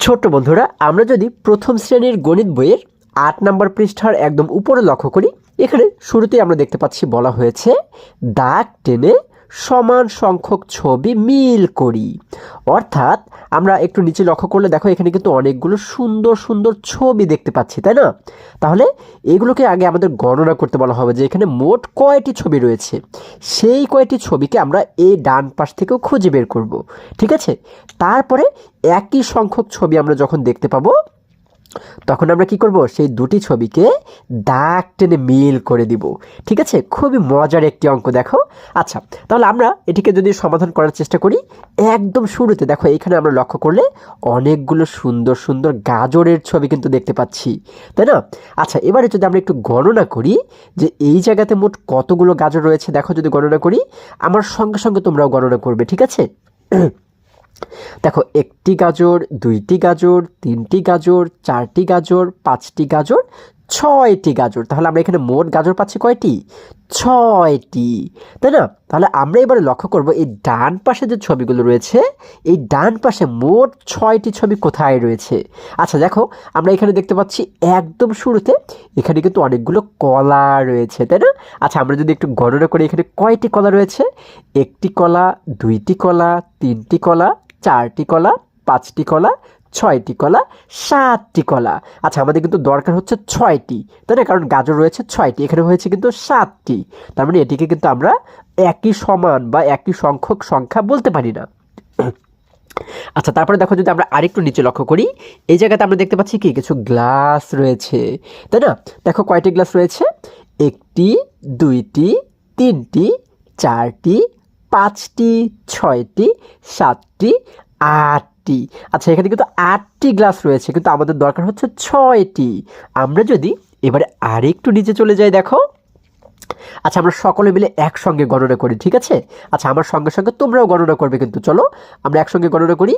ছোট্ট বন্ধুরা, আমরা যদি প্রথম শ্রেণীর গণিত বইয়ের ৮ নম্বর পৃষ্ঠার একদম উপরে লক্ষ্য করি, এখানে শুরুতেই আমরা দেখতে পাচ্ছি বলা হয়েছে দাগ টেনে সমান সংখ্যক ছবি মিল করি। অর্থাৎ আমরা একটু নিচে লক্ষ্য করলে দেখো এখানে কিন্তু অনেকগুলো সুন্দর সুন্দর ছবি দেখতে পাচ্ছি, তাই না? তাহলে এগুলোকে আগে আমাদের গণনা করতে বলা হবে যে এখানে মোট কয়টি ছবি রয়েছে। সেই কয়টি ছবিকে আমরা এই ডান পাশ থেকেও খুঁজে বের করব, ঠিক আছে? তারপরে একই সংখ্যক ছবি আমরা যখন দেখতে পাবো তখন আমরা কি করব, সেই দুটি ছবিকে দাগ টেনে মিল করে দিব, ঠিক আছে? খুবই মজার একটি অঙ্ক দেখো। আচ্ছা, তাহলে আমরা এটিকে যদি সমাধান করার চেষ্টা করি, একদম শুরুতে দেখো এখানে আমরা লক্ষ্য করলে অনেকগুলো সুন্দর সুন্দর গাজরের ছবি কিন্তু দেখতে পাচ্ছি, তাই না? আচ্ছা, এবারে যদি আমরা একটু গণনা করি যে এই জায়গাতে মোট কতগুলো গাজর রয়েছে, দেখো যদি গণনা করি আমার সঙ্গে সঙ্গে তোমরাও গণনা করবে, ঠিক আছে? দেখো, একটি গাজর, দুইটি গাজর, তিনটি গাজর, চারটি গাজর, পাঁচটি গাজর, ছয়টি গাজর। তাহলে আমরা এখানে মোট গাজর পাচ্ছি কয়টি? ছয়টি, তাই না? তাহলে আমরা এবারে লক্ষ্য করব এই ডান পাশে যে ছবিগুলো রয়েছে, এই ডান পাশে মোট ছয়টি ছবি কোথায় রয়েছে। আচ্ছা দেখো, আমরা এখানে দেখতে পাচ্ছি একদম শুরুতে এখানে কিন্তু অনেকগুলো কলা রয়েছে, তাই না? আচ্ছা, আমরা যদি একটু গণনা করি এখানে কয়টি কলা রয়েছে? একটি কলা, দুইটি কলা, তিনটি কলা, চারটি কলা, পাঁচটি কলা, ছয়টি কলা, সাতটি কলা। আচ্ছা, আমাদের কিন্তু দরকার হচ্ছে ছয়টি, তাই না? কারণ গাজর রয়েছে ছয়টি, এখানে হয়েছে কিন্তু সাতটি। তার মানে এটিকে কিন্তু আমরা একই সমান বা একই সংখ্যক সংখ্যা বলতে পারি না। আচ্ছা, তারপরে দেখো যদি আমরা আরেকটু নিচে লক্ষ্য করি, এই জায়গাতে আমরা দেখতে পাচ্ছি কি কিছু গ্লাস রয়েছে, তাই না? দেখো কয়টি গ্লাস রয়েছে? একটি, দুইটি, তিনটি, চারটি, পাঁচটি, ছয়টি, সাতটি, আটটি। আচ্ছা, এখানে কিন্তু আটটি গ্লাস রয়েছে, কিন্তু আমাদের দরকার হচ্ছে ছয়টি। আমরা যদি এবারে আরেকটু নিচে চলে যাই, দেখো। আচ্ছা, আমরা সকলে মিলে একসঙ্গে গণনা করি, ঠিক আছে? আচ্ছা, আমার সঙ্গে সঙ্গে তোমরাও গণনা করবে কিন্তু। চলো আমরা একসঙ্গে গণনা করি।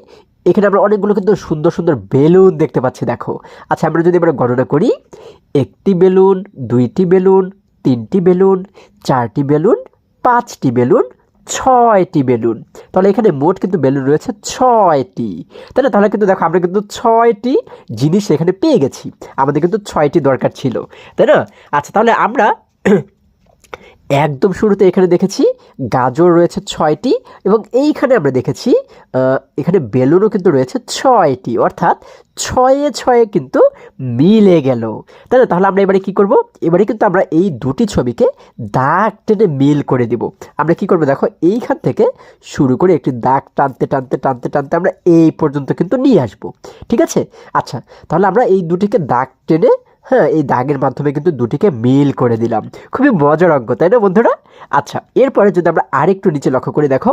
এখানে আমরা অনেকগুলো কিন্তু সুন্দর সুন্দর বেলুন দেখতে পাচ্ছি, দেখো। আচ্ছা, আমরা যদি এবারে গণনা করি, একটি বেলুন, দুইটি বেলুন, তিনটি বেলুন, চারটি বেলুন, পাঁচটি বেলুন, ছয়টি বেলুন। তাহলে এখানে মোট কিন্তু বেলুন রয়েছে ছয়টি, তাই না? তাহলে কিন্তু দেখো আমরা কিন্তু ছয়টি জিনিস এখানে পেয়ে গেছি, আমাদের কিন্তু ছয়টি দরকার ছিল, তাই না? আচ্ছা, তাহলে আমরা একদম শুরুতে এখানে দেখেছি গাজর রয়েছে ছয়টি, এবং এইখানে আমরা দেখেছি এখানে বেলুনও কিন্তু রয়েছে ছয়টি, অর্থাৎ ছয়ে ছয়ে কিন্তু মিলে গেল, তাই না? তাহলে আমরা এবারে কি করব? এবারে কিন্তু আমরা এই দুটি ছবিকে দাগ টেনে মিল করে দিব। আমরা কি করব দেখো, এইখান থেকে শুরু করে একটি দাগ টানতে টানতে টানতে টানতে আমরা এই পর্যন্ত কিন্তু নিয়ে আসব, ঠিক আছে? আচ্ছা, তাহলে আমরা এই দুটিকে দাগ টেনে, হ্যাঁ, এই দাগের মাধ্যমে কিন্তু দুটিকে মিল করে দিলাম। খুবই মজার অঙ্ক, তাই না বন্ধুরা? আচ্ছা, এরপরে যদি আমরা আরেকটু নিচে লক্ষ্য করি, দেখো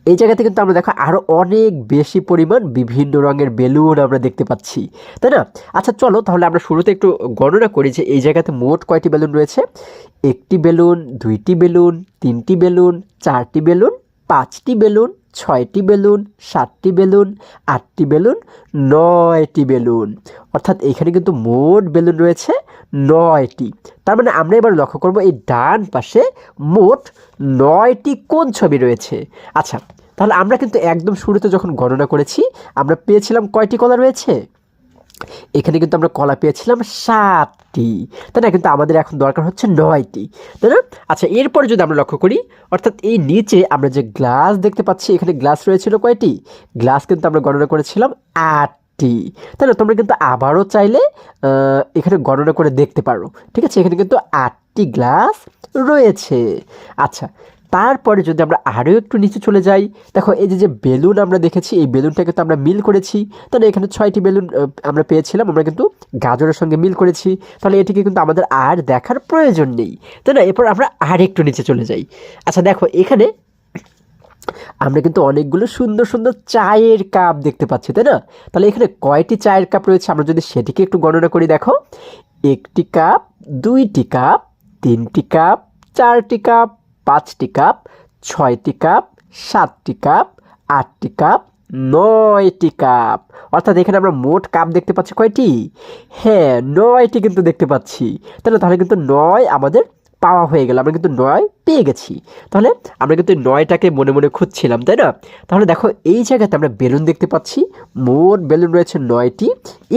এই জায়গাতে কিন্তু আমরা দেখো আরও অনেক বেশি পরিমাণ বিভিন্ন রঙের বেলুন আমরা দেখতে পাচ্ছি, তাই না? আচ্ছা, চলো তাহলে আমরা শুরুতে একটু গণনা করি যে এই জায়গাতে মোট কয়টি বেলুন রয়েছে। একটি বেলুন, দুইটি বেলুন, তিনটি বেলুন, চারটি বেলুন, পাঁচটি বেলুন, ছয়টি বেলুন, সাতটি বেলুন, আটটি বেলুন, নয়টি বেলুন। অর্থাৎ এখানে কিন্তু মোট বেলুন রয়েছে নয়টি। তার মানে আমরা এবার লক্ষ্য করব এই ডান পাশে মোট নয়টি কোন ছবি রয়েছে। আচ্ছা, তাহলে আমরা কিন্তু একদম শুরুতে যখন গণনা করেছি আমরা পেয়েছিলাম কয়টি কলা রয়েছে? এখানে কিন্তু আমরা কলা পেয়েছিলাম সাতটি, তাই না? কিন্তু আমাদের এখন দরকার হচ্ছে নয়টি, তাই না? আচ্ছা, এরপরে যদি আমরা লক্ষ্য করি, অর্থাৎ এই নিচে আমরা যে গ্লাস দেখতে পাচ্ছি, এখানে গ্লাস রয়েছিল কয়টি? গ্লাস কিন্তু আমরা গণনা করেছিলাম আটটি, তাই না? তোমরা কিন্তু আবারও চাইলে এখানে গণনা করে দেখতে পারো, ঠিক আছে? এখানে কিন্তু আটটি গ্লাস রয়েছে। আচ্ছা, তারপরে যদি আমরা আরও একটু নিচে চলে যাই, দেখো এই যে যে বেলুন আমরা দেখেছি, এই বেলুনটাকে তো আমরা মিল করেছি, তাহলে এখানে ছয়টি বেলুন আমরা পেয়েছিলাম, আমরা কিন্তু গাজরের সঙ্গে মিল করেছি, তাহলে এটিকে কিন্তু আমাদের আর দেখার প্রয়োজন নেই, তাই না? এরপর আমরা আর একটু নিচে চলে যাই। আচ্ছা দেখো, এখানে আমরা কিন্তু অনেকগুলো সুন্দর সুন্দর চায়ের কাপ দেখতে পাচ্ছি, তাই না? তাহলে এখানে কয়টি চায়ের কাপ রয়েছে আমরা যদি সেটিকে একটু গণনা করি, দেখো একটি কাপ, দুইটি কাপ, তিনটি কাপ, চারটি কাপ, পাঁচটি কাপ, ছয়টি কাপ, সাতটি কাপ, আটটি কাপ, নয়টি কাপ। অর্থাৎ এখানে আমরা মোট কাপ দেখতে পাচ্ছি কয়টি? হ্যাঁ, নয়টি কিন্তু দেখতে পাচ্ছি, তাহলে কিন্তু নয় আমাদের পাওয়া হয়ে গেল, আমরা কিন্তু 9 পেয়ে গেছি। তাহলে আমরা কিন্তু 9টাকে মনে মনে খুঁজছিলাম, তাই না? তাহলে দেখো এই জায়গাতে আমরা বেলুন দেখতে পাচ্ছি, মোট বেলুন রয়েছে 9টি,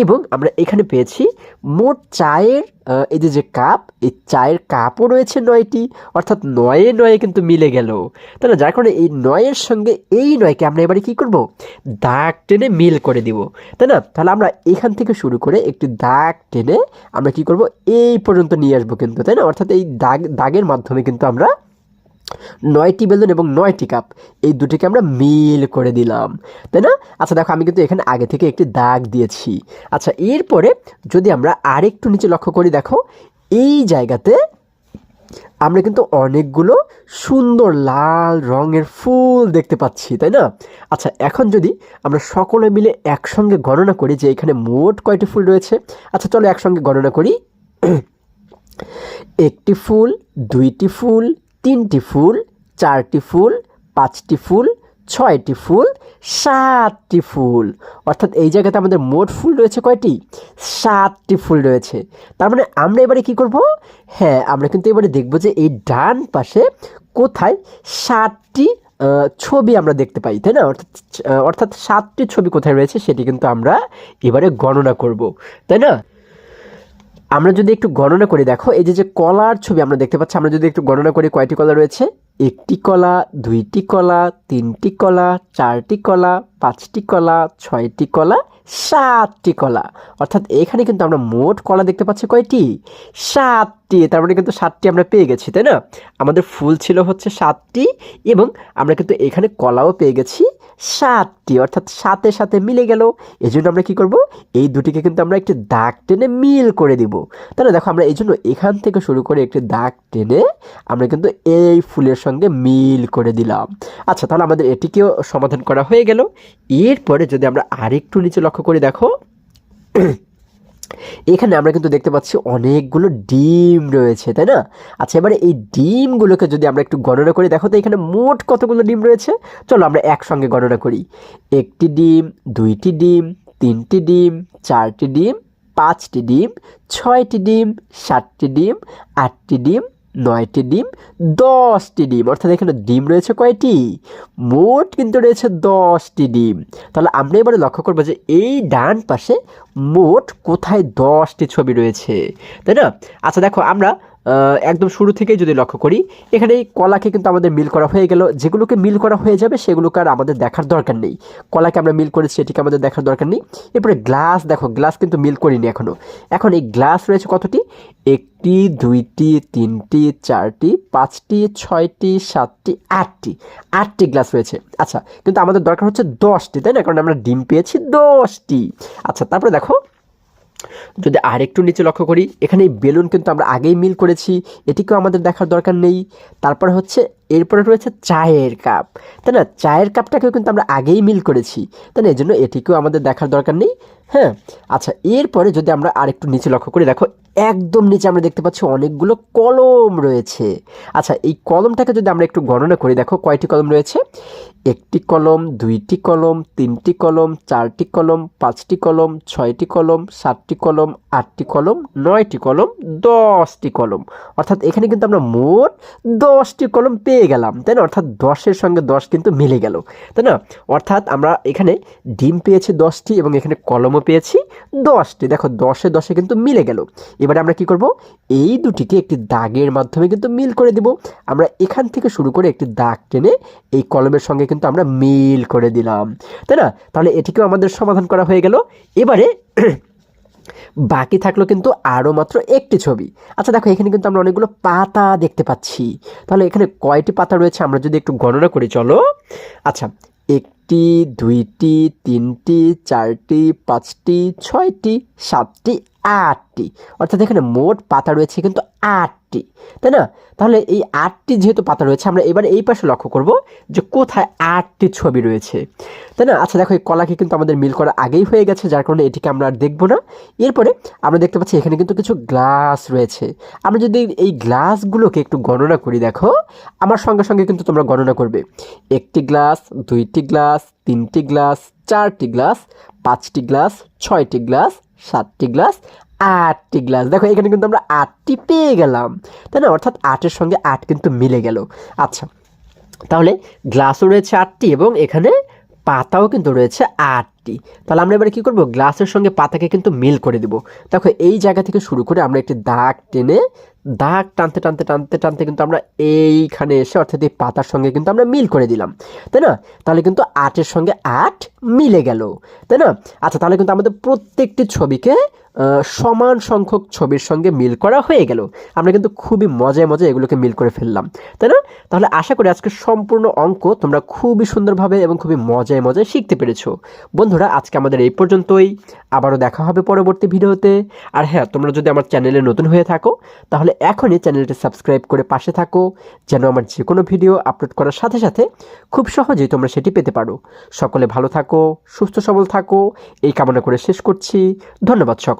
এবং আমরা এখানে পেয়েছি মোট চায়ের এই যে কাপ, এই চায়ের কাপও রয়েছে 9টি, অর্থাৎ 9 এ 9 কিন্তু মিলে গেল, তাই না? যার কারণে এই 9-এর সঙ্গে এই 9কে আমরা এবারে কী করব, দাগ টেনে মিল করে দিব, তাই না? তাহলে আমরা এখান থেকে শুরু করে একটি দাগ টেনে আমরা কি করব, এই পর্যন্ত নিয়ে আসবো কিন্তু, তাই না? অর্থাৎ এই দাগের মাধ্যমে কিন্তু আমরা 9টি বেলুন এবং 9টি কাপ এই দুটিকে আমরা মিল করে দিলাম, তাই না? আচ্ছা দেখো আমি কিন্তু এখানে আগে থেকে একটি দাগ দিয়েছি। আচ্ছা এরপরে যদি আমরা আরেকটু নিচে লক্ষ্য করি, দেখো এই জায়গাতে আমরা কিন্তু অনেকগুলো সুন্দর লাল রঙের ফুল দেখতে পাচ্ছি, তাই না? আচ্ছা এখন যদি আমরা সকলে মিলে একসঙ্গে গণনা করি যে এখানে মোট কয়টি ফুল রয়েছে। আচ্ছা চলো একসঙ্গে গণনা করি। একটি ফুল, দুইটি ফুল, তিনটি ফুল, চারটি ফুল, পাঁচটি ফুল, ছয়টি ফুল, সাতটি ফুল। অর্থাৎ এই জায়গাতে আমাদের মোট ফুল রয়েছে কয়টি, 7টি ফুল রয়েছে। তার মানে আমরা এবারে কি করব, হ্যাঁ আমরা কিন্তু এবারে দেখব যে এই ডান পাশে কোথায় 7টি ছবি আমরা দেখতে পাই, তাই না? অর্থাৎ 7টি ছবি কোথায় রয়েছে সেটি কিন্তু আমরা এবারে গণনা করব, তাই না? আমরা যদি একটু গণনা করি, দেখো এই যে কলার ছবি আমরা দেখতে পাচ্ছি, আমরা যদি একটু গণনা করি কয়টি কলা রয়েছে, একটি কলা, দুইটি কলা, তিনটি কলা, চারটি কলা, পাঁচটি কলা, ছয়টি কলা, 7টি কলা। অর্থাৎ এখানে কিন্তু আমরা মোট কলা দেখতে পাচ্ছি কয়টি, 7টি। তার মানে কিন্তু 7টি আমরা পেয়ে গেছি, তাই না? আমাদের ফুল ছিল হচ্ছে 7টি, এবং আমরা কিন্তু এখানে কলাও পেয়ে গেছি 7টি, অর্থাৎ 7-এর সাথে মিলে গেল। এই জন্য আমরা কি করব, এই দুটিকে কিন্তু আমরা একটি দাগ টেনে মিল করে দিব। তাহলে দেখো আমরা এই জন্য এখান থেকে শুরু করে একটি দাগ টেনে আমরা কিন্তু এই ফুলের সঙ্গে মিল করে দিলাম। আচ্ছা তাহলে আমাদের এটিকেও সমাধান করা হয়ে গেল। এরপরে যদি আমরা আরেকটু নিচে লক্ষ্য করি, দেখো এখানে আমরা কিন্তু দেখতে পাচ্ছি অনেকগুলো ডিম রয়েছে, তাই না? আচ্ছা এবারে এই ডিমগুলোকে যদি আমরা একটু গণনা করি, দেখো তো এখানে মোট কতগুলো ডিম রয়েছে। চলো আমরা একসঙ্গে গণনা করি। একটি ডিম, দুইটি ডিম, তিনটি ডিম, চারটি ডিম, পাঁচটি ডিম, ছয়টি ডিম, সাতটি ডিম, আটটি ডিম, 9টি ডিম, 10টি ডিম। অর্থাৎ এখানে ডিম রয়েছে কয়টি, মোট কিন্তু রয়েছে 10টি ডিম। তাহলে আমরা এবারে লক্ষ্য করবো যে এই ডান পাশে মোট কোথায় 10টি ছবি রয়েছে, তাই না? আচ্ছা দেখো আমরা একদম শুরু থেকেই যদি লক্ষ্য করি, এখানে এই কলাকে কিন্তু আমাদের মিল করা হয়ে গেল। যেগুলোকে মিল করা হয়ে যাবে সেগুলোকে আর আমাদের দেখার দরকার নেই। কলাকে আমরা মিল করেছি, এটিকে আমাদের দেখার দরকার নেই। এরপরে গ্লাস, দেখো গ্লাস কিন্তু মিল করিনি এখনও। এখন এই গ্লাস রয়েছে কতটি, একটি, দুইটি, তিনটি, চারটি, পাঁচটি, ছয়টি, সাতটি, আটটি গ্লাস রয়েছে। আচ্ছা কিন্তু আমাদের দরকার হচ্ছে 10টি, তাই না? কারণ আমরা ডিম পেয়েছি 10টি। আচ্ছা তারপরে দেখো যদি আরেকটু নিচে লক্ষ্য করি, এখানে এই বেলুন কিন্তু আমরা আগেই মিল করেছি, এটিকেও আমাদের দেখার দরকার নেই। তারপরে হচ্ছে এরপরে রয়েছে চায়ের কাপ, তাই না? চায়ের কাপটাকেও কিন্তু আমরা আগেই মিল করেছি, তাই না? এই জন্য এটিকেও আমাদের দেখার দরকার নেই। হ্যাঁ আচ্ছা এরপরে যদি আমরা আরেকটু নিচে লক্ষ্য করি, দেখো একদম নিচে আমরা দেখতে পাচ্ছি অনেকগুলো কলম রয়েছে। আচ্ছা এই কলমটাকে যদি আমরা একটু গণনা করি, দেখো কয়টি কলম রয়েছে, একটি কলম, দুইটি কলম, তিনটি কলম, চারটি কলম, পাঁচটি কলম, ছয়টি কলম, সাতটি কলম, আটটি কলম, 9টি কলম, 10টি কলম। অর্থাৎ এখানে কিন্তু আমরা মোট 10টি কলম পেয়ে গেলাম, তাই না? অর্থাৎ 10-এর সঙ্গে 10 কিন্তু মিলে গেল, তাই না? অর্থাৎ আমরা এখানে ডিম পেয়েছি 10টি এবং এখানে কলমও পেয়েছি 10টি। দেখো 10-এ 10-এ কিন্তু মিলে গেল। এবারে আমরা কি করব, এই দুটিকে একটি দাগের মাধ্যমে কিন্তু মিল করে দেব। আমরা এখান থেকে শুরু করে একটি দাগ টেনে এই কলমের সঙ্গে কিন্তু আমরা মিল করে দিলাম, তাই না? তাহলে এটিকেও আমাদের সমাধান করা হয়ে গেল। এবারে বাকি থাকলো কিন্তু আরও মাত্র একটি ছবি। আচ্ছা দেখো এখানে কিন্তু আমরা অনেকগুলো পাতা দেখতে পাচ্ছি। তাহলে এখানে কয়টি পাতা রয়েছে আমরা যদি একটু গণনা করি, চলো। আচ্ছা একটি, দুইটি, তিনটি, চারটি, পাঁচটি, ছয়টি, সাতটি, 8টি। অর্থাৎ এখানে মোট পাতা রয়েছে কিন্তু 8টি, তাই না? তাহলে এই 8টি যেহেতু পাতা রয়েছে, আমরা এবার এই পাশে লক্ষ্য করব যে কোথায় 8টি ছবি রয়েছে, তাই না? আচ্ছা দেখো এই কলাকে কিন্তু আমাদের মিল করা আগেই হয়ে গেছে, যার কারণে এটিকে আমরা আর দেখবো না। এরপরে আমরা দেখতে পাচ্ছি এখানে কিন্তু কিছু গ্লাস রয়েছে। আমরা যদি এই গ্লাসগুলোকে একটু গণনা করি, দেখো আমার সঙ্গে সঙ্গে কিন্তু তোমরা গণনা করবে। একটি গ্লাস, দুইটি গ্লাস, তিনটি গ্লাস, চারটি গ্লাস, পাঁচটি গ্লাস, ছয়টি গ্লাস, সাতটি গ্লাস, 8টি গ্লাস। দেখো এখানে কিন্তু আমরা 8টি পেয়ে গেলাম, তাই না? অর্থাৎ 8-এর সঙ্গে 8 কিন্তু মিলে গেল। আচ্ছা, তাহলে গ্লাসও রয়েছে 8টি এবং এখানে পাতাও কিন্তু রয়েছে 8টি। তাহলে আমরা এবারে কী করব, গ্লাসের সঙ্গে পাতাকে কিন্তু মিল করে দিব। দেখো এই জায়গা থেকে শুরু করে আমরা একটি দাগ টেনে, দাগ টানতে টানতে টানতে টানতে কিন্তু আমরা এইখানে এসে, অর্থাৎ এই পাতার সঙ্গে কিন্তু আমরা মিল করে দিলাম, তাই না? তাহলে কিন্তু 8-এর সঙ্গে 8 মিলে গেল, তাই না? আচ্ছা, তাহলে কিন্তু আমাদের প্রত্যেকটি ছবিকে সমান সংখ্যক ছবির সঙ্গে মিল করা হয়ে গেল। আমরা কিন্তু খুবই মজায় মজায় এগুলোকে মিল করে ফেললাম, তাই না? তাহলে আশা করি আজকে সম্পূর্ণ অঙ্ক তোমরা খুবই সুন্দরভাবে এবং খুবই মজায় মজায় শিখতে পেরেছো। বন্ধুরা, আজকে আমাদের এই পর্যন্তই। আবারও দেখা হবে পরবর্তী ভিডিওতে। আর হ্যাঁ, তোমরা যদি আমার চ্যানেলে নতুন হয়ে থাকো তাহলে এখনই চ্যানেলটি সাবস্ক্রাইব করে পাশে থাকো, যেন আমার যে কোনো ভিডিও আপলোড করার সাথে সাথে খুব সহজেই তোমরা সেটি পেতে পারো। সকলে ভালো থাকো, সুস্থ সবল থাকো, এই কামনা করে শেষ করছি। ধন্যবাদ সকল।